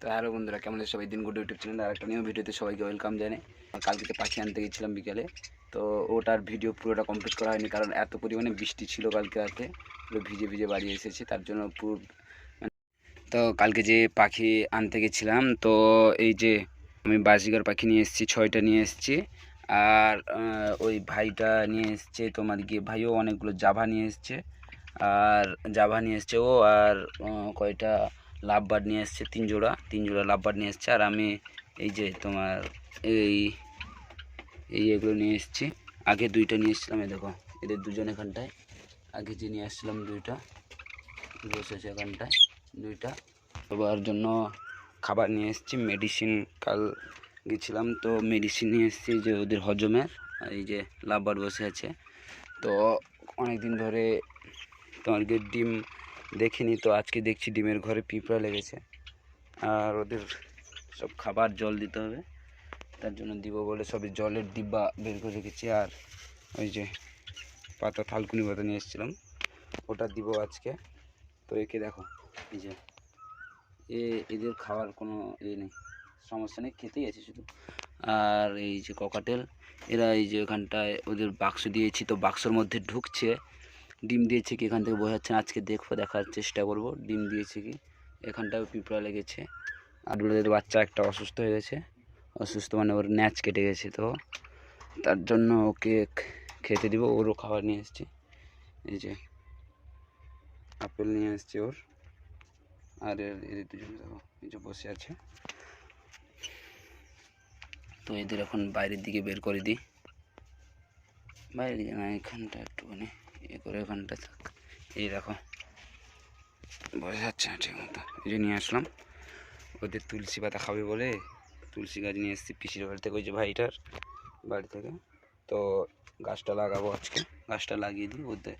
তো হ্যালো বন্ধুরা, কেমন আছে সবাই? দিন গুড ইউটিউব চ্যানেল আর একটা নিউ ভিডিওতে সবাইকে ওয়েলকাম জানাই। কালকে পাখি আনতে গেছিলাম বিকেলে, তো ওটার ভিডিও পুরোটা কমপ্লিট করা হয়নি, কারণ এত পরিমাণে বৃষ্টি ছিল কালকে রাতে, পুরো ভিজে ভিজে বাড়ি এসেছি, তার জন্য পুরো তো কালকে যে পাখি আনতে গেছিলাম, তো এই যে আমি বাজিগার পাখি নিয়ে এসেছি, 6টা নিয়ে এসেছি। আর ওই ভাইটা নিয়ে এসছে তোমার গিয়ে, ভাইও অনেকগুলো জাভা নিয়ে এসছে, আর জাভা নিয়ে এসছে ও, আর কয়টা লাভবার্ড নিয়ে এসছে, তিন জোড়া লাভবার্ড নিয়ে এসছে। আর আমি এই যে তোমার এই এগুলো নিয়ে এসেছি। আগে 2টা নিয়ে এসেছিলাম, এই দেখো এদের দুজন এখানটায়, আগে যে নিয়ে আসছিলাম 2টা বসেছে এখানটায় 2টা। সবার জন্য খাবার নিয়ে এসেছি, মেডিসিন। কাল গেছিলাম তো মেডিসিন নিয়ে এসেছি যে ওদের হজমের। এই যে লাভবার্ড বসে আছে, তো অনেক দিন ধরে তোমার ডিম দেখিনি, তো আজকে দেখছি ডিমের ঘরে পিঁপড়া লেগেছে, আর ওদের সব খাবার জল দিতে হবে, তার জন্য দিব বলে সবই জলের ডিব্বা বের করে রেখেছি। আর ওই যে পাতা থালকুনি পাতা নিয়ে এসেছিলাম, ওটা দিব আজকে। তো একে দেখো, এই যে এদের খাওয়ার কোনো নেই, সমস্যা নেই, খেতেই আছে শুধু। আর এই যে ককাটেল, এরা এই যে এখানটায় ওদের বাক্স দিয়েছি, তো বাক্সর মধ্যে ঢুকছে, ডিম দিয়েছে কি এখান থেকে বোঝা যাচ্ছে না, আজকে দেখার চেষ্টা করব ডিম দিয়েছে কি। এখানটাও পিঁপড়া লেগেছে, আর ওদের বাচ্চা একটা অসুস্থ হয়ে গেছে, অসুস্থ মানে ওর ন্যাচ কেটে গেছে, তো তার জন্য ওকে খেতে দিব। ওরও খাবার নিয়ে এসেছি, এই যে আপেল নিয়ে এসেছি ওর, আর এদের দুজন দেখো এই যে বসে আছে। তো এদের এখন বাইরের দিকে বের করে দিই, বাইরের দিকে না, এখানটা একটুখানি করে এখানটা থাক। এই দেখো বোঝা যাচ্ছে না ঠিক মতো, এই যে নিয়ে আসলাম। ওদের তুলসী পাতা খাবে বলে তুলসী গাছ নিয়ে এসেছি পিসির বাড়ি থেকে, ওই যে ভাইটার বাড়ি থেকে। তো গাছটা লাগাবো আজকে, গাছটা লাগিয়ে দিই, ওদের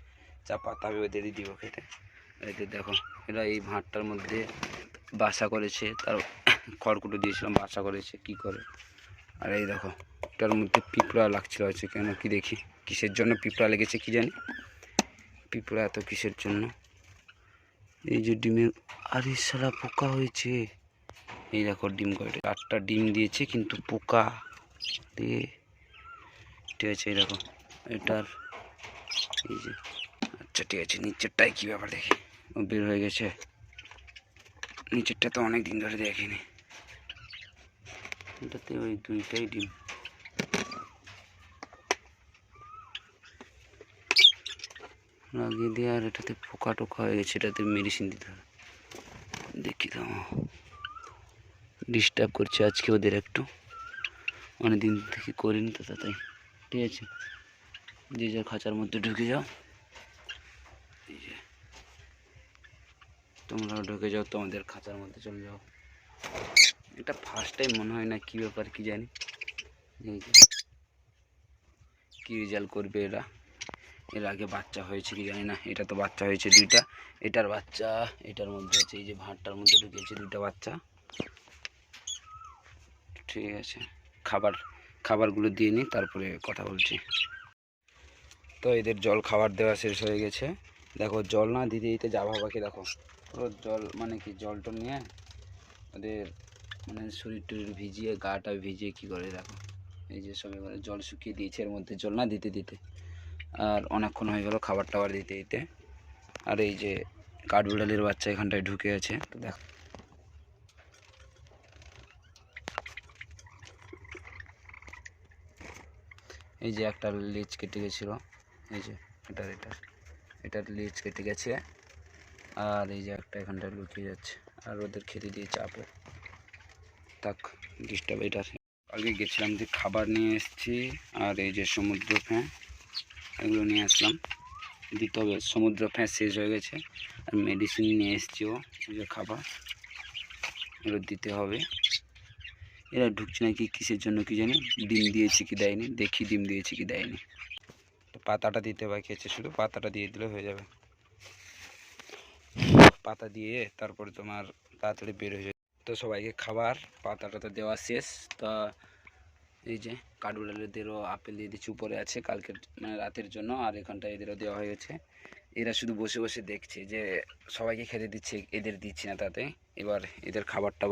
যা পাতা হবে ওদেরই দিব খেতে। এদের দেখো এরা এই ভাঁটটার মধ্যে বাসা করেছে, তার খড়কুটো দিয়েছিলাম, বাসা করেছে কি করে। আর এই দেখো এটার মধ্যে পিঁপড়া লাগছিল আছে, কেন কি দেখি কিসের জন্য পিঁপড়া লেগেছে কি জানি, পিঁপড়া এত কিসের জন্য। এই যে ডিমের, আরে শালা পোকা হয়েছে, এই দেখো ডিম কয়টা, 8টা ডিম দিয়েছে কিন্তু পোকা দিয়ে, ঠিক আছে এই দেখো এটার, এই যে আচ্ছা ঠিক আছে, নিচেরটাই কী ব্যাপার দেখি, ও বের হয়ে গেছে, নিচেরটা তো অনেক দিন ধরে দেখিনি, এটাতে ওই 2টাই ডিম। লাগিয়ে দিয়ে, আর এটাতে পোকা টোকা হয়ে গেছে, এটাতে মেডিসিন দিতে হবে, দেখি তো। ডিস্টার্ব করছে আজকে ওদের একটু, অনেকদিন থেকে করিনি তো তাই, ঠিক আছে যে যার খাঁচার মধ্যে ঢুকে যাও, এই যে তোমরাও ঢুকে যাও, তোমাদের খাঁচার মধ্যে চলে যাও। এটা ফার্স্ট টাইম মনে হয় না, কী ব্যাপার কি জানি, এই যে কী রেজাল্ট করবে এরা, এর আগে বাচ্চা হয়েছে কি জানি না। এটা তো বাচ্চা হয়েছে 2টা, এটার বাচ্চা এটার মধ্যে আছে, এই যে ভাঁড়টার মধ্যে ঢুকেছে 2টা বাচ্চা, ঠিক আছে। খাবারগুলো দিয়ে নিই, তারপরে কথা বলছি। তো এদের জল খাবার দেওয়া শেষ হয়ে গেছে, দেখো জল না দিতে দিতে জাভা পাখি দেখো পুরো জল, মানে কি জল টল নিয়ে ওদের মানে শরীর টরীর ভিজিয়ে, গাটা ভিজিয়ে কী করে দেখো, এই যে সব এবারে জল শুকিয়ে দিয়েছে এর মধ্যে জল না দিতে দিতে, আর অনেকক্ষণ হয়ে গেল খাবার টাবার দিতে দিতে। আর এই যে কাঠবিড়ালির বাচ্চা এখানটায় ঢুকে আছে, তো দেখো এই যে একটা লেজ কেটে গেছিলো, এই যে এটার লেজ কেটে গেছে, আর এই যে একটা এখানটায় লুকিয়ে যাচ্ছে, আর ওদের খেতে দিয়ে চাপে থাক, ডিস্টার্ব এটার। কালকে গেছিলাম যে খাবার নিয়ে এসেছি, আর এই যে সমুদ্র ফ্যাঁ এগুলো নিয়ে আসলাম, দিতে হবে, সমুদ্র ফ্যাঁ শেষ হয়ে গেছে। আর মেডিসিন নিয়ে এসেছি, ও যে খাবার এগুলো দিতে হবে। এরা ঢুকছে না কি কিসের জন্য কি জানি, ডিম দিয়েছে কি দেয়নি, দেখি ডিম দিয়েছে কি দেয়নি। তো পাতাটা দিতে বাকি আছে, শুধু পাতাটা দিয়ে দিলে হয়ে যাবে, পাতা দিয়ে তারপরে তোমার তাড়াতাড়ি বের হয়ে যাবে। তো সবাইকে খাবার পাতাটা তো দেওয়া শেষ। তা এই যে কাঠবিড়ালিদেরও আপেল দিয়ে দিচ্ছি, উপরে আছে কালকের মানে রাতের জন্য, আর এখানটা এদেরও দেওয়া হয়ে গেছে। এরা শুধু বসে বসে দেখছে যে সবাইকে খেতে দিচ্ছে, এদের দিচ্ছি না, তাতে এবার এদের খাবারটা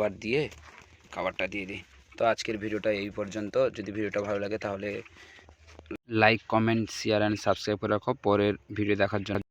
দিয়ে দিই। তো আজকের ভিডিওটা এই পর্যন্ত। যদি ভিডিওটা ভালো লাগে তাহলে like, comment, share and subscribe করে রাখো পরের ভিডিও দেখার জন্য।